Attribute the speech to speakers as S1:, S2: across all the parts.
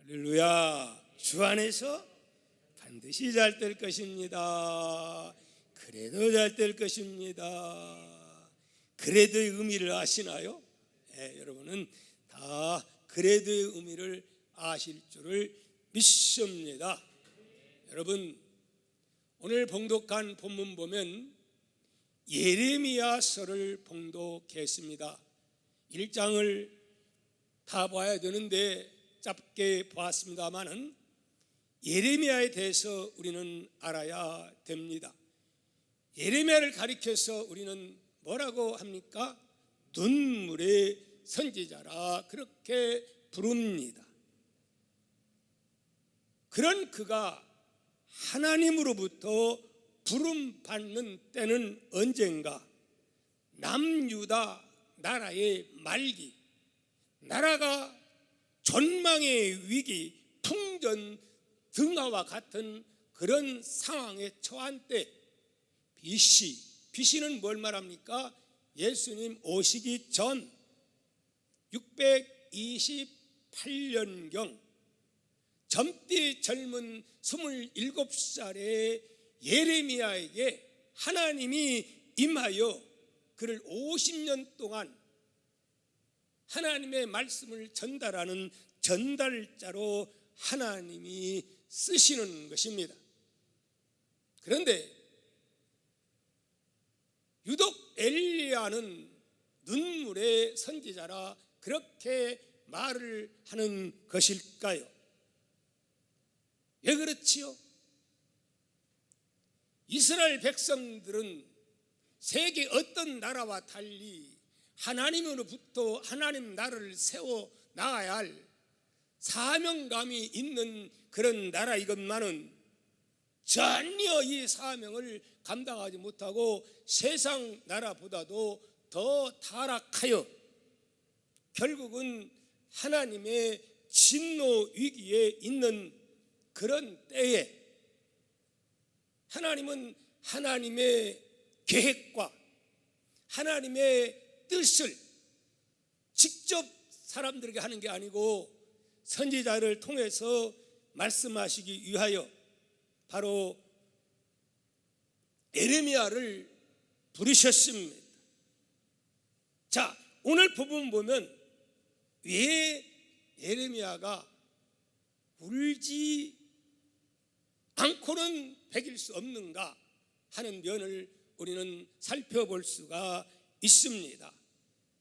S1: 할렐루야. 주 안에서 반드시 잘 될 것입니다. 그래도 잘 될 것입니다. 그래도의 의미를 아시나요? 여러분은 다 그래도의 의미를 아실 줄을 믿습니다. 여러분, 오늘 봉독한 본문 보면 예레미야서를 봉독했습니다. 1장을 다 봐야 되는데 짧게 보았습니다마는 예레미야에 대해서 우리는 알아야 됩니다. 예레미야를 가리켜서 우리는 뭐라고 합니까? 눈물의 선지자라 그렇게 부릅니다. 그런 그가 하나님으로부터 부름받는 때는 언젠가? 남유다 나라의 말기, 나라가 전망의 위기, 풍전 등화와 같은 그런 상황에 처한 때, BC는 뭘 말합니까? 예수님 오시기 전 628년경 젊디 젊은 27살의 예레미야에게 하나님이 임하여 그를 50년 동안 하나님의 말씀을 전달하는 전달자로 하나님이 쓰시는 것입니다. 그런데 유독 엘리야는 눈물의 선지자라 그렇게 말을 하는 것일까요? 왜 그렇지요? 이스라엘 백성들은 세계 어떤 나라와 달리 하나님으로부터 하나님 나라를 세워 나가야 할 사명감이 있는 그런 나라이것만은 전혀 이 사명을 감당하지 못하고 세상 나라보다도 더 타락하여 결국은 하나님의 진노 위기에 있는 그런 때에 하나님은 하나님의 계획과 하나님의 뜻을 직접 사람들에게 하는 게 아니고 선지자를 통해서 말씀하시기 위하여 바로 예레미야를 부르셨습니다. 자, 오늘 부분 보면 왜 예레미야가 울지 않고는 배길 수 없는가 하는 면을 우리는 살펴볼 수가 있습니다.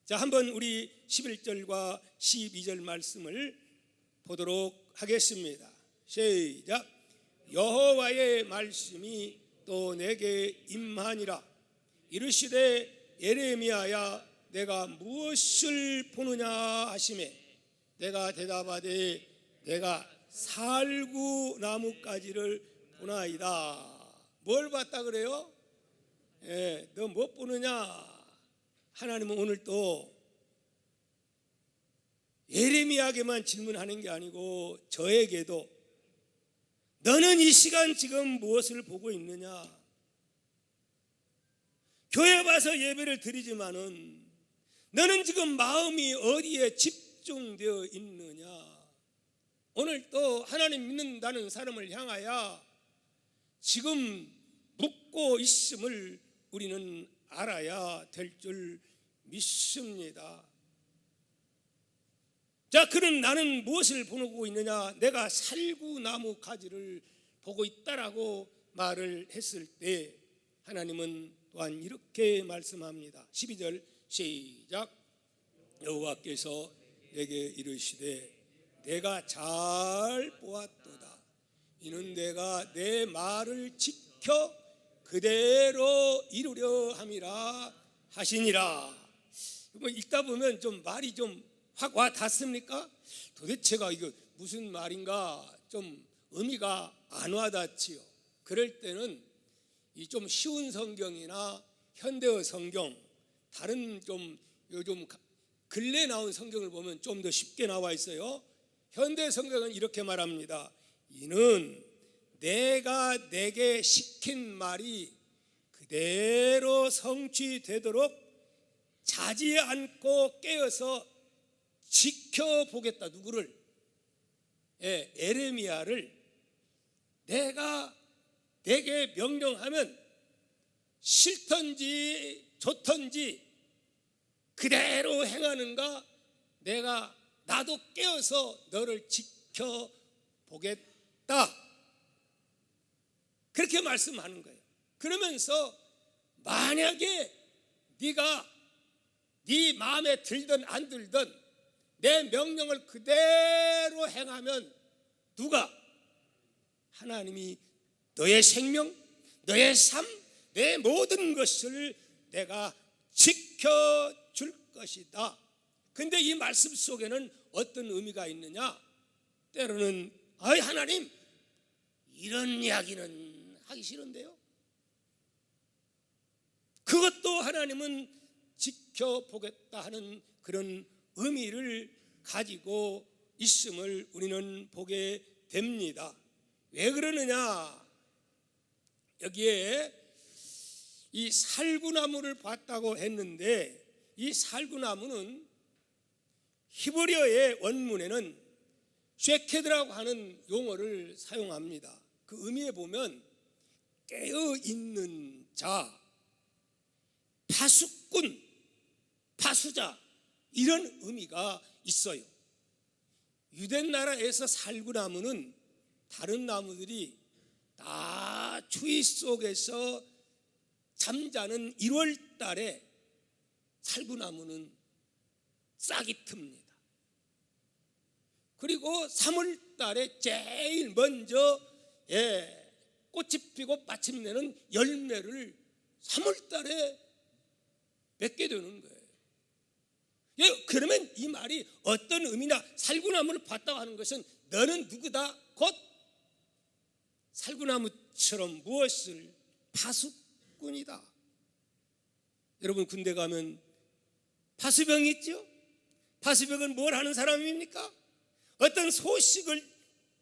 S1: 자, 한번 우리 11절과 12절 말씀을 보도록 하겠습니다. 시작. 여호와의 말씀이 또 내게 임하니라. 이르시되 예레미야야 내가 무엇을 보느냐 하시매 내가 대답하되 내가 살구나무가지를 보나이다. 뭘 봤다 그래요? 너 뭐 보느냐? 하나님은 오늘 또 예레미야에게만 질문하는 게 아니고 저에게도 너는 이 시간 지금 무엇을 보고 있느냐? 교회 와서 예배를 드리지만은 너는 지금 마음이 어디에 집중되어 있느냐? 오늘 또 하나님 믿는다는 사람을 향하여 지금 묻고 있음을 우리는 알아야 될 줄 믿습니다. 자, 그럼 나는 무엇을 보고 있느냐? 내가 살구나무 가지를 보고 있다라고 말을 했을 때 하나님은 또한 이렇게 말씀합니다. 12절 시작. 여호와께서 내게 이르시되 내가 잘 보았도다. 이는 내가 내 말을 지켜 그대로 이루려 함이라 하시니라. 읽다 보면 좀 말이 좀 확 와 닿습니까? 도대체가 이거 무슨 말인가 좀 의미가 안 와닿지요. 그럴 때는 이 좀 쉬운 성경이나 현대어 성경, 다른 좀 요즘 근래 나온 성경을 보면 좀 더 쉽게 나와 있어요. 현대 성경은 이렇게 말합니다. 이는 내가 내게 시킨 말이 그대로 성취되도록 자지 않고 깨어서 지켜보겠다. 누구를? 에레미야를 내가 내게 명령하면 싫던지 좋던지 그대로 행하는가, 내가 나도 깨어서 너를 지켜보겠다, 그렇게 말씀하는 거예요. 그러면서 만약에 네가 네 마음에 들든 안 들든 내 명령을 그대로 행하면 누가? 하나님이 너의 생명, 너의 삶, 내 모든 것을 내가 지켜줄 것이다. 근데 이 말씀 속에는 어떤 의미가 있느냐? 때로는 아이 하나님, 이런 이야기는 하기 싫은데요. 그것도 하나님은 지켜보겠다 하는 그런 의미를 가지고 있음을 우리는 보게 됩니다. 왜 그러느냐? 여기에 이 살구나무를 봤다고 했는데, 이 살구나무는 히브리어의 원문에는 쉐케드라고 하는 용어를 사용합니다. 그 의미에 보면 깨어있는 자, 파수꾼, 파수자, 이런 의미가 있어요. 유대 나라에서 살구나무는 다른 나무들이 다 추위 속에서 잠자는 1월 달에 살구나무는 싹이 틉니다. 그리고 3월 달에 제일 먼저 꽃이 피고 마침내는 열매를 3월 달에 맺게 되는 거예요. 그러면 이 말이 어떤 의미냐? 살구나무를 봤다고 하는 것은 너는 누구다? 곧 살구나무처럼 무엇을? 파수꾼이다. 여러분 군대 가면 파수병이 있죠? 파수병은 뭘 하는 사람입니까? 어떤 소식을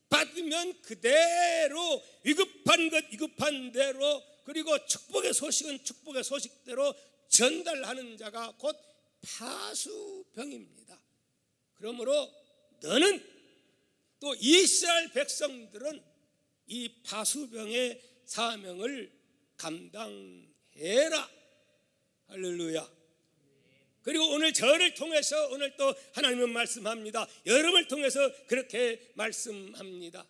S1: 받으면 그대로 위급한 것 위급한 대로, 그리고 축복의 소식은 축복의 소식대로 전달하는 자가 곧 파수병입니다. 그러므로 너는, 또 이스라엘 백성들은 이 파수병의 사명을 감당해라. 할렐루야. 그리고 오늘 저를 통해서 오늘 또 하나님은 말씀합니다. 여러분을 통해서 그렇게 말씀합니다.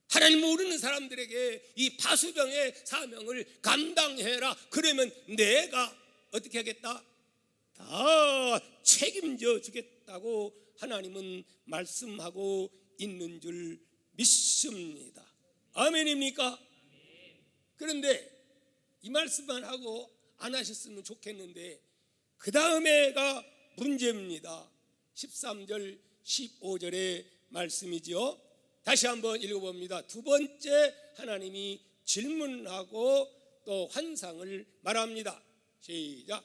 S1: 하나님을 모르는 사람들에게 이 파수병의 사명을 감당해라. 그러면 내가 어떻게 하겠다? 다 책임져 주겠다고 하나님은 말씀하고 있는 줄 믿습니다. 아멘입니까? 그런데 이 말씀만 하고 안 하셨으면 좋겠는데 그 다음에가 문제입니다. 13절 15절의 말씀이죠. 다시 한번 읽어봅니다. 두 번째, 하나님이 질문하고 또 환상을 말합니다. 시작.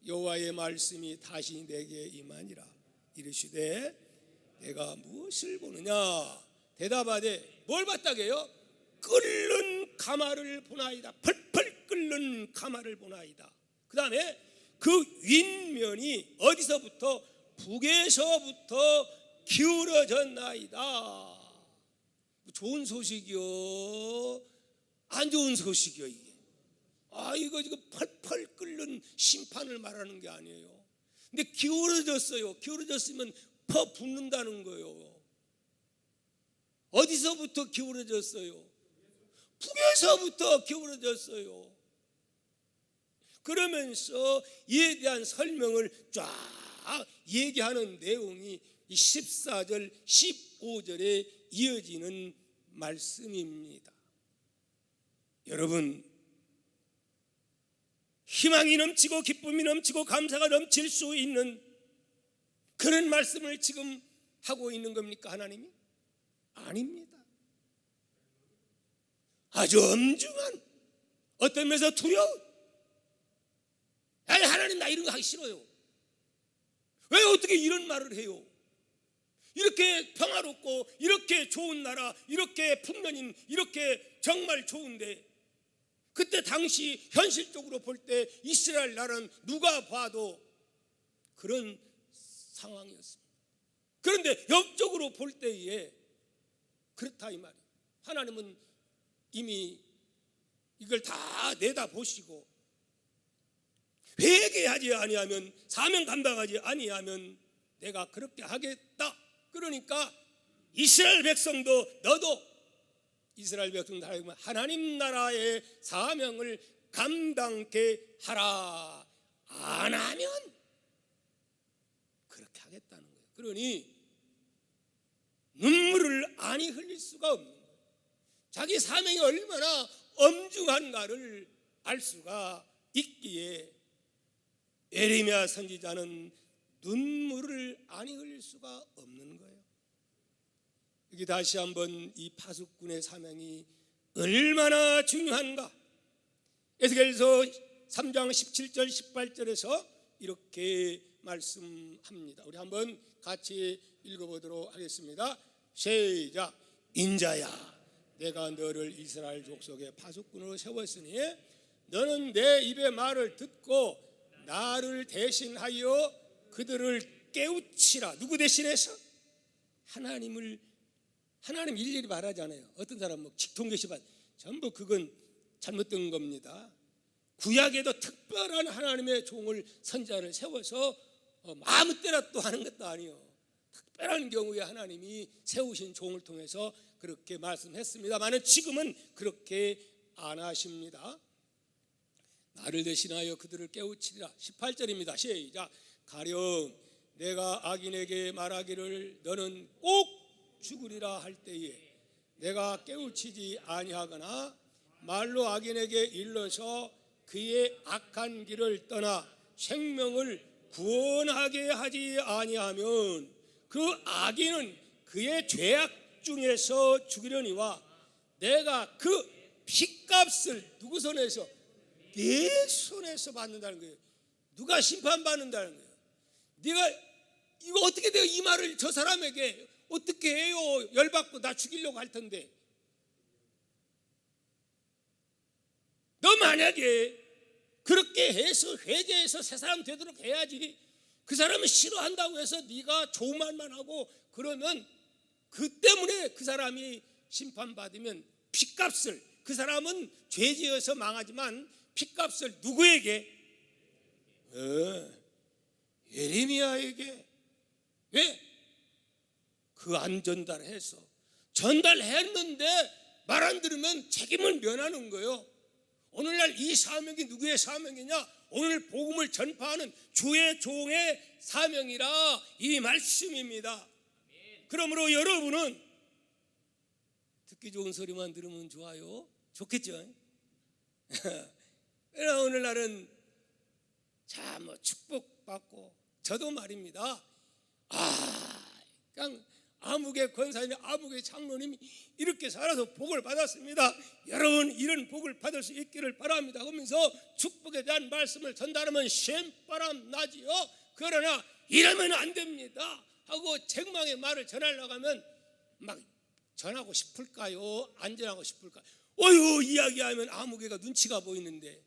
S1: 여호와의 말씀이 다시 내게 임하니라. 이르시되 내가 무엇을 보느냐? 대답하되 뭘 봤다게요? 끓는 가마를 보나이다. 펄펄 끓는 가마를 보나이다. 그 다음에 그 윗면이 어디서부터? 북에서부터 기울어졌나이다. 좋은 소식이요? 안 좋은 소식이요 이게? 이거 지금 펄펄 끓는 심판을 말하는 게 아니에요. 근데 기울어졌어요. 기울어졌으면 퍼 붓는다는 거예요. 어디서부터 기울어졌어요? 북에서부터 기울어졌어요. 그러면서 이에 대한 설명을 쫙 얘기하는 내용이 14절 15절에 이어지는 말씀입니다. 여러분, 희망이 넘치고 기쁨이 넘치고 감사가 넘칠 수 있는 그런 말씀을 지금 하고 있는 겁니까 하나님이? 아닙니다. 아주 엄중한, 어떤 면에서 두려운, 하나님 나 이런 거 하기 싫어요. 왜 어떻게 이런 말을 해요? 이렇게 평화롭고 이렇게 좋은 나라, 이렇게 풍년인, 이렇게 정말 좋은데, 그때 당시 현실적으로 볼 때 이스라엘 나라는 누가 봐도 그런 상황이었습니다. 그런데 영적으로 볼 때에 그렇다 이 말이에요. 하나님은 이미 이걸 다 내다보시고 회개하지 아니하면, 사명 감당하지 아니하면 내가 그렇게 하겠다. 그러니까 이스라엘 백성도, 너도 이스라엘 백성도 하나님 나라의 사명을 감당케 하라. 안 하면 그렇게 하겠다는 거예요. 그러니 눈물을 아니 흘릴 수가 없는 거예요. 자기 사명이 얼마나 엄중한가를 알 수가 있기에 예레미야 선지자는 눈물을 아니 흘릴 수가 없는 거예요. 여기 다시 한번 이 파수꾼의 사명이 얼마나 중요한가. 에스겔서 3장 17절 18절에서 이렇게 말씀합니다. 우리 한번 같이 읽어보도록 하겠습니다. 시작. 인자야, 내가 너를 이스라엘 족속의 파수꾼으로 세웠으니 너는 내 입의 말을 듣고 나를 대신하여 그들을 깨우치라. 누구 대신해서? 하나님 일일이 말하잖아요. 어떤 사람은 뭐 직통계시반, 전부 그건 잘못된 겁니다. 구약에도 특별한 하나님의 종을, 선자를 세워서 아무 때나 또 하는 것도 아니에요. 특별한 경우에 하나님이 세우신 종을 통해서 그렇게 말씀했습니다만 지금은 그렇게 안 하십니다. 나를 대신하여 그들을 깨우치리라. 18절입니다. 시작. 가령 내가 악인에게 말하기를 너는 꼭 죽으리라 할 때에 내가 깨우치지 아니하거나 말로 악인에게 일러서 그의 악한 길을 떠나 생명을 구원하게 하지 아니하면 그 악인은 그의 죄악 중에서 죽으려니와 내가 그 핏값을 누구 손에서? 내 손에서 받는다는 거예요. 누가 심판받는다는 거예요. 네가 이거 어떻게 내가 이 말을 저 사람에게 어떻게 해요? 열받고 나 죽이려고 할 텐데. 너 만약에 그렇게 해서 회개해서 새 사람 되도록 해야지. 그 사람은 싫어한다고 해서 네가 좋은 말만 하고 그러면 그 때문에 그 사람이 심판받으면 핏값을, 그 사람은 죄지어서 망하지만 핏값을 누구에게? 예레미야에게. 왜? 그 안 전달해서, 전달했는데 말 안 들으면 책임을 면하는 거예요. 오늘날 이 사명이 누구의 사명이냐? 오늘 복음을 전파하는 주의 종의 사명이라 이 말씀입니다. 그러므로 여러분은 듣기 좋은 소리만 들으면 좋아요. 좋겠죠? 오늘날은 참 축복받고, 저도 말입니다. 그냥 아무개 권사님, 아무개 장로님이 이렇게 살아서 복을 받았습니다. 여러분 이런 복을 받을 수 있기를 바랍니다 하면서 축복에 대한 말씀을 전달하면 쉔바람 나지요. 그러나 이러면 안 됩니다 하고 책망의 말을 전하려고 하면 막 전하고 싶을까요? 안 전하고 싶을까요? 어휴, 이야기하면 아무개가 눈치가 보이는데,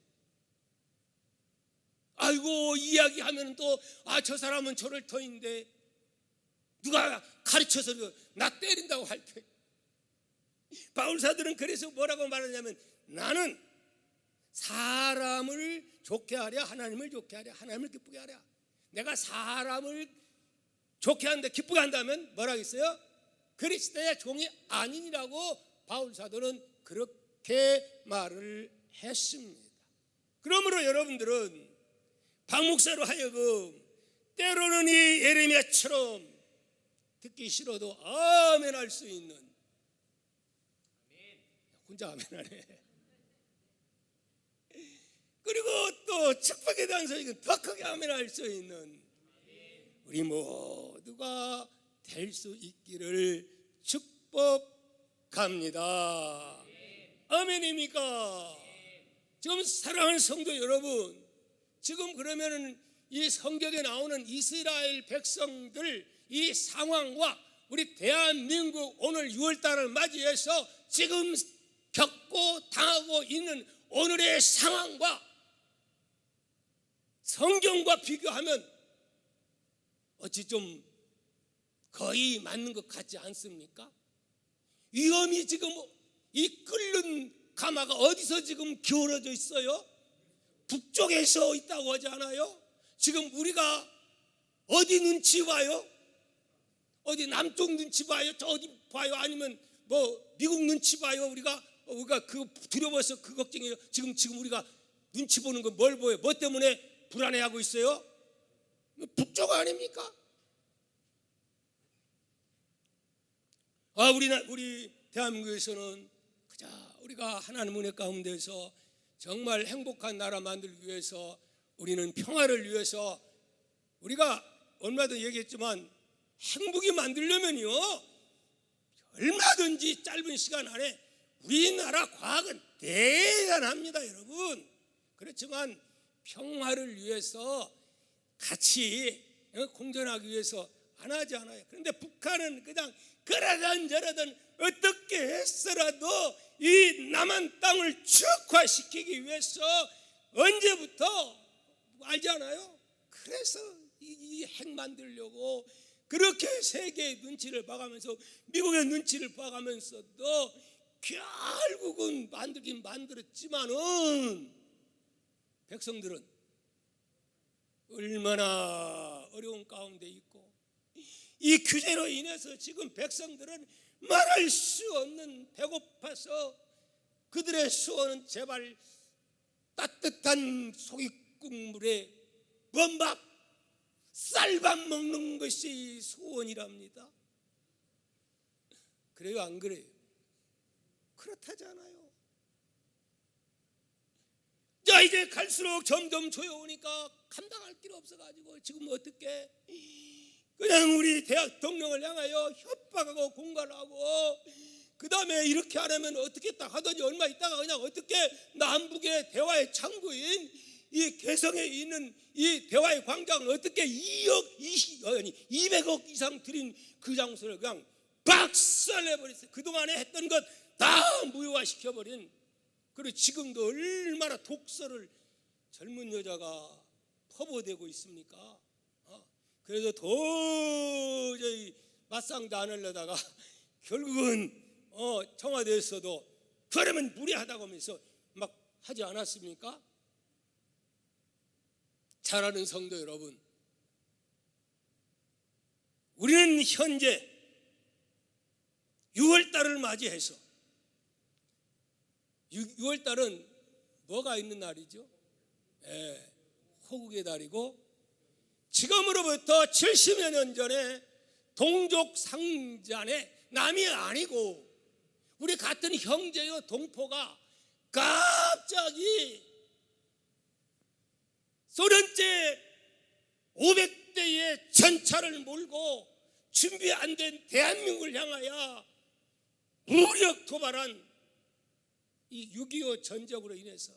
S1: 아이고 이야기하면 또 저 사람은 저럴 터인데 누가 가르쳐서 나 때린다고 할 때, 바울사들은 그래서 뭐라고 말하냐면 나는 사람을 좋게 하랴 하나님을 좋게 하랴 하나님을 기쁘게 하랴. 내가 사람을 좋게 하는데 기쁘게 한다면 뭐라고 했어요? 그리스도의 종이 아니니라고 바울사도는 그렇게 말을 했습니다. 그러므로 여러분들은 박 목사로 하여금 때로는 이 예레미야처럼 듣기 싫어도 아멘 할 수 있는, 혼자 아멘 하네. 그리고 또 축복에 대한 소리는 더 크게 아멘 할 수 있는 우리 모두가 될 수 있기를 축복합니다. 아멘입니까? 지금 사랑하는 성도 여러분, 지금 그러면은 이 성경에 나오는 이스라엘 백성들 이 상황과 우리 대한민국 오늘 6월달을 맞이해서 지금 겪고 당하고 있는 오늘의 상황과 성경과 비교하면 어찌 좀 거의 맞는 것 같지 않습니까? 위험이 지금 이 끓는 가마가 어디서 지금 기울어져 있어요? 북쪽에서 있다고 하지 않아요? 지금 우리가 어디 눈치 봐요? 어디 남쪽 눈치 봐요? 저 어디 봐요? 아니면 뭐 미국 눈치 봐요? 우리가 그 두려워서 그 걱정이에요. 지금 우리가 눈치 보는 건 뭘 보여요? 뭐 때문에 불안해하고 있어요? 북쪽 아닙니까? 우리 대한민국에서는 그저 우리가 하나님 은혜 가운데서 정말 행복한 나라 만들기 위해서, 우리는 평화를 위해서, 우리가 얼마도 얘기했지만 행복이 만들려면요 얼마든지 짧은 시간 안에 우리나라 과학은 대단합니다, 여러분. 그렇지만 평화를 위해서 같이 공존하기 위해서 안 하지 않아요. 그런데 북한은 그냥 그러든 저러든 어떻게 했어라도 이 남한 땅을 축화시키기 위해서 언제부터 알지 않아요? 그래서 이 핵 만들려고 그렇게 세계의 눈치를 봐가면서, 미국의 눈치를 봐가면서도 결국은 만들긴 만들었지만은 백성들은 얼마나 어려운 가운데 있고, 이 규제로 인해서 지금 백성들은 말할 수 없는 배고파서 그들의 수원은 제발 따뜻한 소금국물에 먼밥 쌀밥 먹는 것이 소원이랍니다. 그래요, 안 그래요? 그렇다잖아요. 자, 이제 갈수록 점점 조여오니까 감당할 길 없어가지고 지금 어떻게 그냥 우리 대학 동령을 향하여 협박하고 공갈하고, 그 다음에 이렇게 안 하면 어떻게 딱 하더니 얼마 있다가 그냥 어떻게 남북의 대화의 창구인 이 개성에 있는 이 대화의 광장을 어떻게 200억 이상 들인 그 장소를 그냥 박살내버렸어요. 그동안에 했던 것 다 무효화시켜버린. 그리고 지금도 얼마나 독서를 젊은 여자가 퍼부어대고 있습니까? 그래서 도저히 맞상도 안 하려다가 결국은 청와대에서도 그러면 무리하다고 하면서 막 하지 않았습니까? 잘하는 성도 여러분, 우리는 현재 6월달을 맞이해서, 6월달은 뭐가 있는 날이죠? 호국의 달이고, 지금으로부터 70여 년 전에 동족 상잔의 남이 아니고 우리 같은 형제요 동포가 갑자기 소련제 500대의 전차를 몰고 준비 안 된 대한민국을 향하여 무력 도발한 이 6.25 전적으로 인해서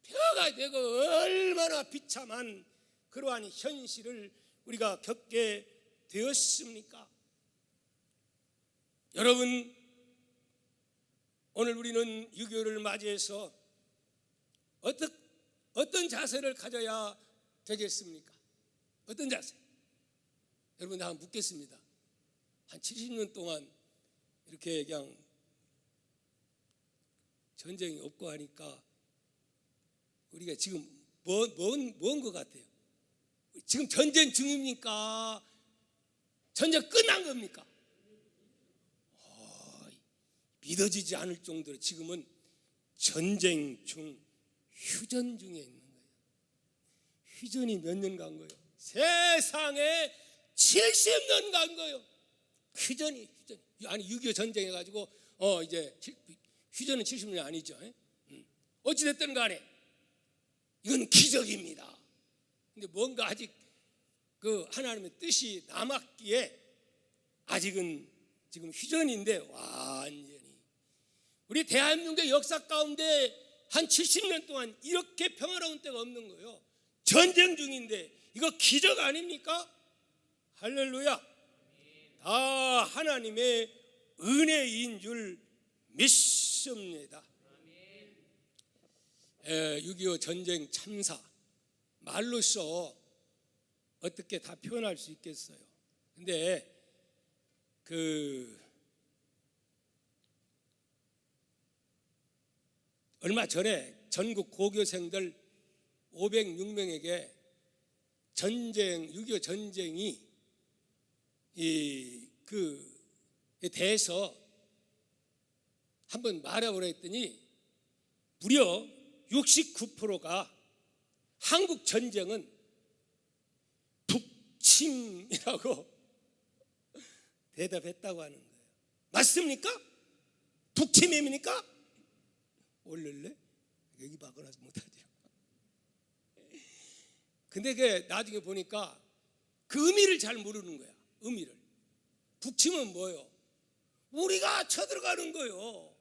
S1: 폐허가 되고 얼마나 비참한 그러한 현실을 우리가 겪게 되었습니까? 여러분, 오늘 우리는 6.25를 맞이해서 어떤 자세를 가져야 되겠습니까? 어떤 자세? 여러분, 나 한번 묻겠습니다. 한 70년 동안 이렇게 그냥 전쟁이 없고 하니까 우리가 지금 뭔 것 같아요? 지금 전쟁 중입니까? 전쟁 끝난 겁니까? 믿어지지 않을 정도로 지금은 전쟁 중, 휴전 중에 있는 거예요. 휴전이 몇 년 간 거예요? 세상에 70년 간 거예요. 휴전이. 아니 6.25 전쟁 해가지고 이제 휴전은 70년이 아니죠. 어찌됐든 간에 이건 기적입니다. 근데 뭔가 아직 그 하나님의 뜻이 남았기에 아직은 지금 휴전인데, 완전히 우리 대한민국의 역사 가운데 한 70년 동안 이렇게 평화로운 때가 없는 거예요. 전쟁 중인데 이거 기적 아닙니까? 할렐루야. 다 하나님의 은혜인 줄 믿습니다. 6.25 전쟁 참사 말로써 어떻게 다 표현할 수 있겠어요? 근데 얼마 전에 전국 고교생들 506명에게 전쟁, 6.25 전쟁이 대해서 한번 말해보라 했더니 무려 69%가 한국 전쟁은 북침이라고 대답했다고 하는 거예요. 맞습니까? 북침입니까? 올릴래? 여기 박아놔서 못하죠. 근데 그 나중에 보니까 그 의미를 잘 모르는 거야. 의미를. 북침은 뭐예요? 우리가 쳐들어가는 거예요.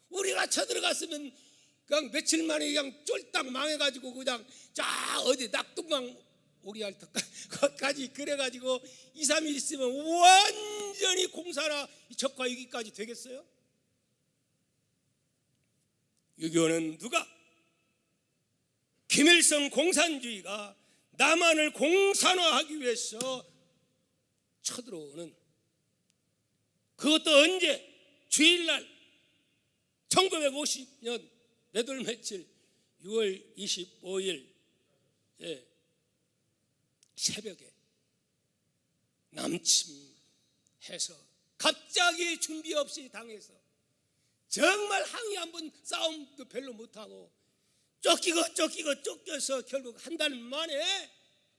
S1: 우리가 쳐들어갔으면 그냥 며칠 만에 그냥 쫄딱 망해가지고 그냥 자 어디 낙동강 오리알터까지 그래가지고 2, 3일 있으면 완전히 공사나 적과 위기까지 되겠어요? 6.25는 누가? 김일성 공산주의가 남한을 공산화하기 위해서 쳐들어오는, 그것도 언제? 주일날 1950년 몇 월 며칠 6월 25일 새벽에 남침해서 갑자기 준비 없이 당해서 정말 항의 한번 싸움도 별로 못하고 쫓겨서 결국 한 달 만에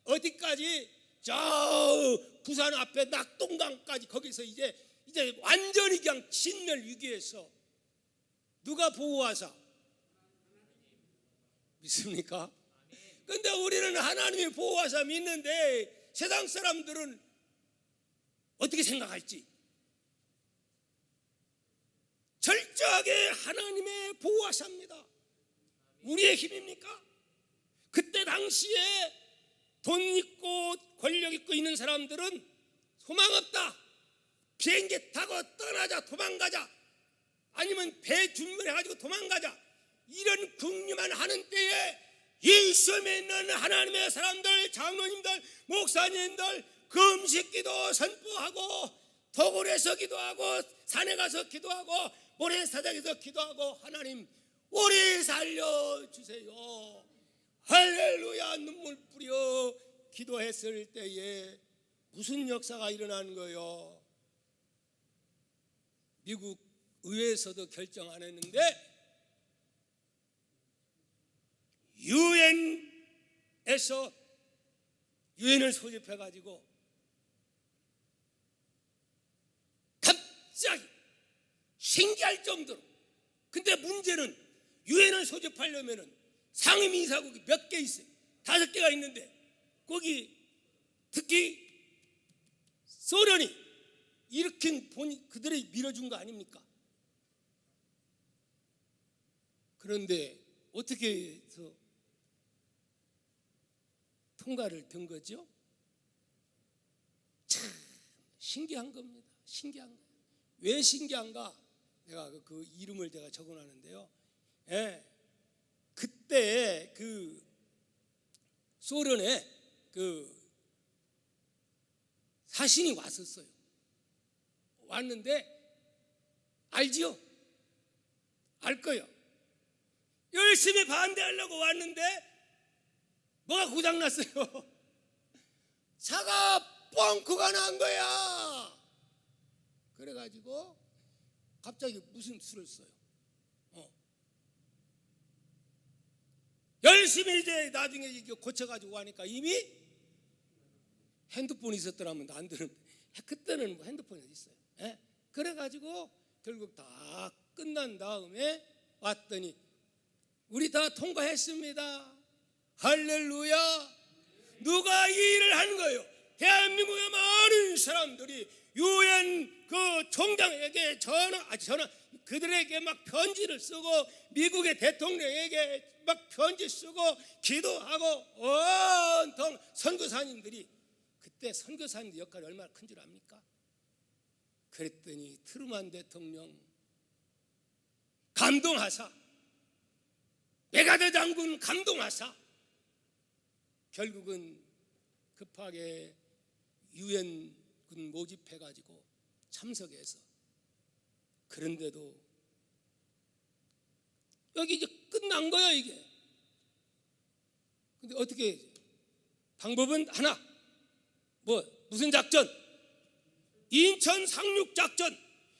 S1: 어디까지? 저 부산 앞에 낙동강까지 거기서 이제 완전히 그냥 진멸 위기에서 누가 보호하사? 믿습니까? 근데 우리는 하나님이 보호하사 믿는데 세상 사람들은 어떻게 생각할지? 철저하게 하나님의 보호하사입니다. 우리의 힘입니까? 그때 당시에 돈 있고 권력 있고 있는 사람들은 소망 없다, 비행기 타고 떠나자, 도망가자, 아니면 배 준비해가지고 도망가자, 이런 궁리만 하는 때에 이 시험에 있는 하나님의 사람들, 장로님들, 목사님들 금식기도 선포하고 도굴에서 기도하고 산에 가서 기도하고 모래사장에서 기도하고 하나님 우리 살려주세요, 할렐루야 눈물 뿌려 기도했을 때에 무슨 역사가 일어나는 거예요? 미국 의회에서도 결정 안 했는데 유엔에서 유엔을 소집해가지고 갑자기 신기할 정도로, 근데 문제는 유엔을 소집하려면은 상임이사국이 몇 개 있어요. 5개가 있는데 거기 특히 소련이 이렇게 그들이 밀어준 거 아닙니까? 그런데 어떻게 해서 통과를 든 거죠? 참 신기한 겁니다. 신기한 거예요. 왜 신기한가? 내가 그 이름을 제가 적어놨는데요. 그때 그 소련에 그 사신이 왔었어요. 왔는데 알지요? 알 거예요. 열심히 반대하려고 왔는데 뭐가 고장났어요? 차가 뻥크가 난 거야. 그래가지고 갑자기 무슨 수를 써요? 열심히 이제 나중에 이게 고쳐가지고 하니까 이미 핸드폰이 있었더라면 안 되는데 그때는 뭐 핸드폰이 어디 있어요? 그래가지고 결국 다 끝난 다음에 왔더니 우리 다 통과했습니다. 할렐루야. 누가 이 일을 한 거예요? 대한민국의 많은 사람들이 유엔 그 총장에게 전화 그들에게 막 편지를 쓰고 미국의 대통령에게 막 편지 쓰고 기도하고 온통 선교사님들이, 그때 선교사님들 역할이 얼마나 큰 줄 압니까? 그랬더니 트루만 대통령 감동하사, 메가더 장군 감동하사 결국은 급하게 유엔군 모집해가지고 참석해서. 그런데도 여기 이제 끝난 거야 이게. 근데 어떻게 방법은 하나. 무슨 작전? 인천 상륙 작전.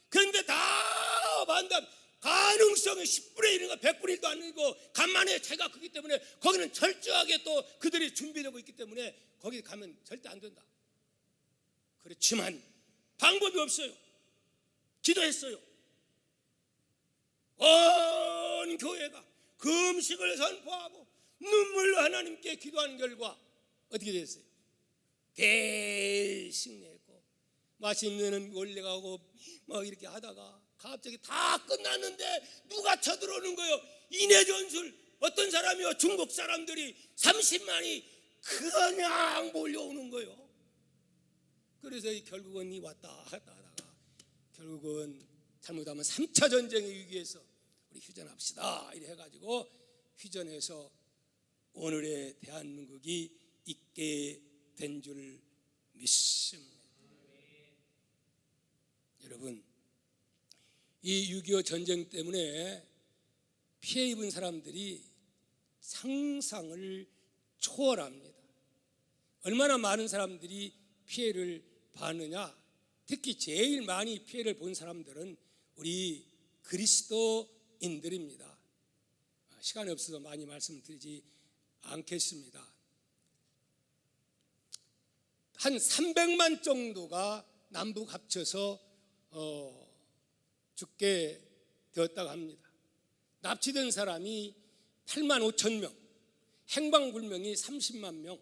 S1: 그런데 다 반대. 가능성이 10분의 1인가 100분의 1도 아니고 간만에 차이가 크기 때문에 거기는 철저하게 또 그들이 준비되고 있기 때문에 거기 가면 절대 안 된다. 그렇지만 방법이 없어요. 기도했어요. 온 교회가 금식을 선포하고 눈물로 하나님께 기도하는 결과 어떻게 됐어요? 대승리했고 맛있는 원래가고 이렇게 하다가 갑자기 다 끝났는데 누가 쳐들어오는 거예요? 인해전술. 어떤 사람이요? 중국 사람들이 30만이 그냥 몰려오는 거예요. 그래서 결국은 왔다 갔다 하다가 결국은 잘못하면 3차 전쟁의 위기에서 우리 휴전합시다 이래 해가지고 휴전해서 오늘의 대한민국이 있게 된 줄 믿습니다. 여러분, 이 6.25 전쟁 때문에 피해 입은 사람들이 상상을 초월합니다. 얼마나 많은 사람들이 피해를 받느냐. 특히 제일 많이 피해를 본 사람들은 우리 그리스도인들입니다. 시간이 없어서 많이 말씀드리지 않겠습니다. 한 300만 정도가 남북 합쳐서 죽게 되었다고 합니다. 납치된 사람이 8만 5천 명, 행방불명이 30만 명,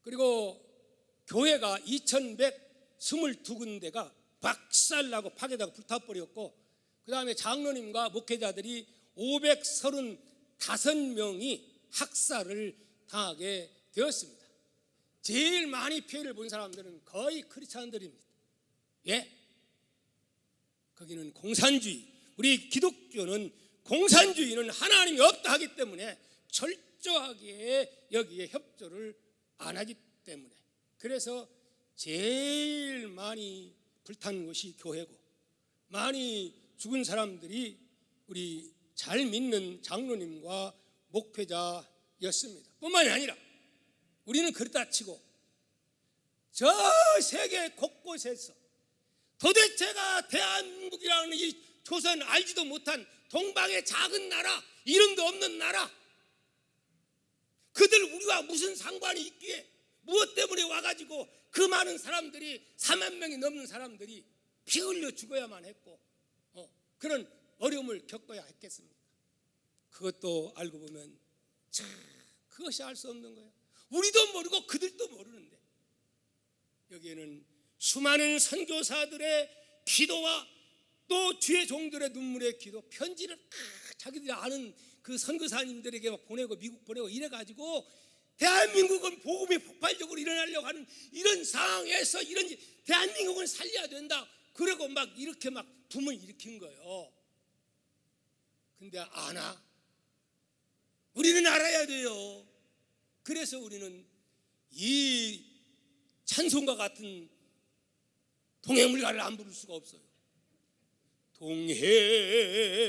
S1: 그리고 교회가 2122군데가 박살나고 파괴되고 불타버렸고, 그 다음에 장로님과 목회자들이 535명이 학살을 당하게 되었습니다. 제일 많이 피해를 본 사람들은 거의 크리스찬들입니다. 예? 거기는 공산주의, 우리 기독교는 공산주의는 하나님이 없다 하기 때문에 철저하게 여기에 협조를 안 하기 때문에, 그래서 제일 많이 불탄 곳이 교회고 많이 죽은 사람들이 우리 잘 믿는 장로님과 목회자였습니다. 뿐만이 아니라 우리는 그렇다 치고 저 세계 곳곳에서 도대체가 대한민국이라는 이 조선 알지도 못한 동방의 작은 나라, 이름도 없는 나라, 그들 우리와 무슨 상관이 있기에 무엇 때문에 와가지고 그 많은 사람들이 4만 명이 넘는 사람들이 피 흘려 죽어야만 했고 그런 어려움을 겪어야 했겠습니까? 그것도 알고 보면 참 그것이 알 수 없는 거예요. 우리도 모르고 그들도 모르는데 여기에는 수많은 선교사들의 기도와 또 주의 종들의 눈물의 기도, 편지를 자기들이 아는 그 선교사님들에게 막 보내고 미국 보내고 이래가지고 대한민국은 복음이 폭발적으로 일어나려고 하는 이런 상황에서 이런 대한민국을 살려야 된다 그러고 막 이렇게 막 붐을 일으킨 거예요. 근데 아나? 우리는 알아야 돼요. 그래서 우리는 이 찬송가 같은 동해물가를 안 부를 수가 없어요.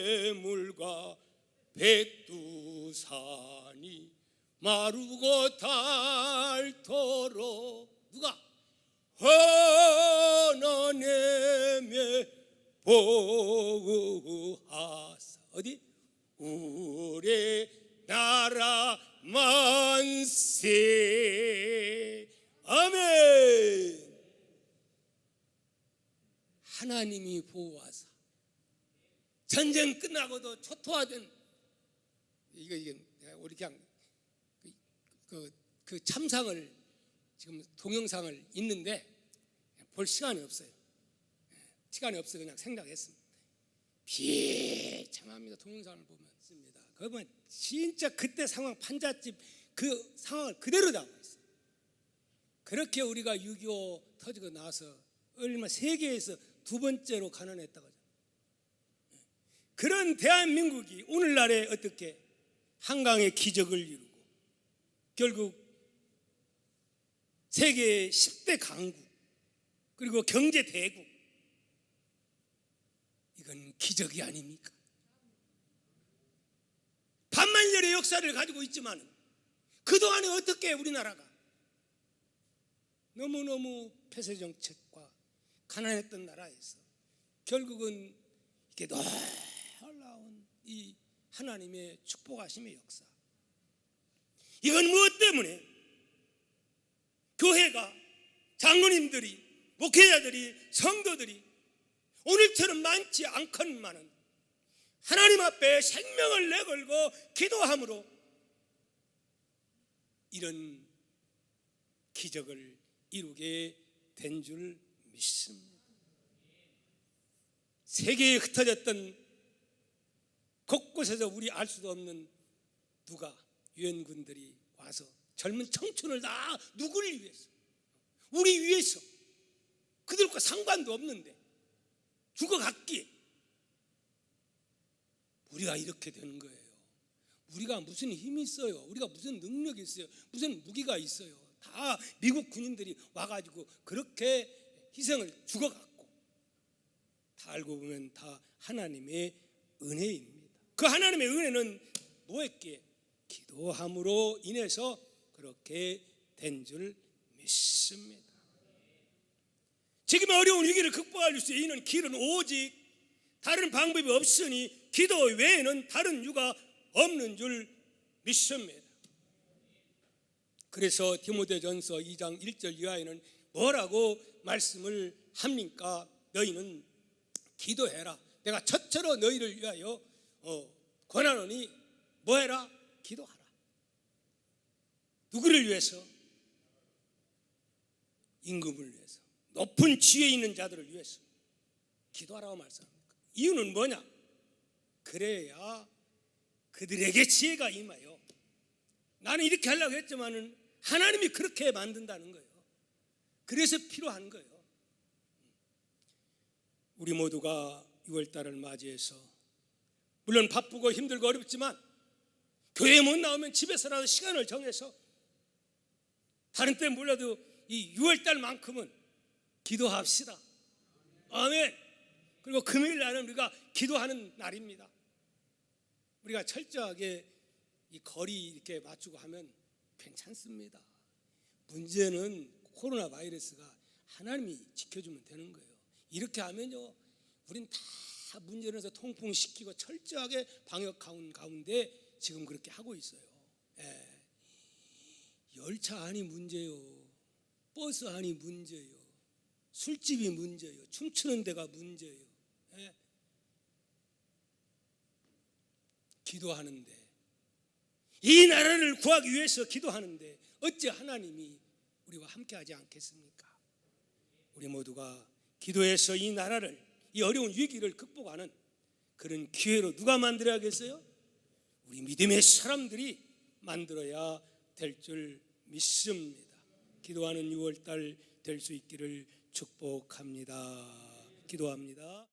S1: 동해물과 백두산이 마르고 닳도록 누가? 하나님의 보호하사 어디? 우리 나라 만세. 아멘. 하나님이 보호하사 전쟁 끝나고도 초토화된 이게 우리 그냥 그 참상을 지금 동영상을 있는데 볼 시간이 없어요. 시간이 없어 그냥 생략했습니다. 비참합니다. 동영상을 보면 씁니다. 그러면 진짜 그때 상황 판잣집 그 상황을 그대로 담고 있어요. 그렇게 우리가 6.25 터지고 나서 얼마 세계에서 두 번째로 가난했다고 하죠. 그런 대한민국이 오늘날에 어떻게 한강의 기적을 이루고 결국 세계 10대 강국 그리고 경제 대국 이건 기적이 아닙니까? 반만년의 역사를 가지고 있지만 그동안에 어떻게 우리나라가 너무너무 폐쇄 정책과 가난했던 나라에서 결국은 이렇게 놀라운 이 하나님의 축복하심의 역사, 이건 무엇 때문에 교회가, 장로님들이, 목회자들이, 성도들이 오늘처럼 많지 않건만은 하나님 앞에 생명을 내걸고 기도함으로 이런 기적을 이루게 된 줄 믿습니다. 세계에 흩어졌던 곳곳에서 우리 알 수도 없는 누가 유엔군들이 와서 젊은 청춘을 다 누구를 위해서, 우리 위해서, 그들과 상관도 없는데 죽어갔기에 우리가 이렇게 되는 거예요. 우리가 무슨 힘이 있어요? 우리가 무슨 능력이 있어요? 무슨 무기가 있어요? 다 미국 군인들이 와가지고 그렇게 희생을 죽어갔고, 다 알고 보면 다 하나님의 은혜입니다. 그 하나님의 은혜는 뭐였기에? 기도함으로 인해서 그렇게 된 줄 믿습니다. 지금 어려운 위기를 극복할 수 있는 길은 오직 다른 방법이 없으니 기도 외에는 다른 이유가 없는 줄 믿습니다. 그래서 디모데전서 2장 1절 이하에는 뭐라고 말씀을 합니까? 너희는 기도해라. 내가 첫째로 너희를 위하여 권하노니 뭐해라? 기도하라. 누구를 위해서? 임금을 위해서, 높은 지위에 있는 자들을 위해서 기도하라고 말씀합니다. 이유는 뭐냐? 그래야 그들에게 지혜가 임하여, 나는 이렇게 하려고 했지만은 하나님이 그렇게 만든다는 거예요. 그래서 필요한 거예요. 우리 모두가 6월달을 맞이해서 물론 바쁘고 힘들고 어렵지만 교회에 못 나오면 집에서라도 시간을 정해서, 다른 때 몰라도 이 6월달만큼은 기도합시다. 아멘. 그리고 금요일 날은 우리가 기도하는 날입니다. 우리가 철저하게 이 거리 이렇게 맞추고 하면 괜찮습니다. 문제는 코로나 바이러스가 하나님이 지켜주면 되는 거예요. 이렇게 하면요, 우린 다 문제에서 통풍시키고 철저하게 방역하는 가운데 지금 그렇게 하고 있어요. 열차 안이 문제요, 버스 안이 문제요, 술집이 문제요, 춤추는 데가 문제요. 기도하는데, 이 나라를 구하기 위해서 기도하는데 어찌 하나님이 우리와 함께하지 않겠습니까? 우리 모두가 기도해서 이 나라를, 이 어려운 위기를 극복하는 그런 기회로 누가 만들어야겠어요? 우리 믿음의 사람들이 만들어야 될 줄 믿습니다. 기도하는 6월달 될 수 있기를 축복합니다. 기도합니다.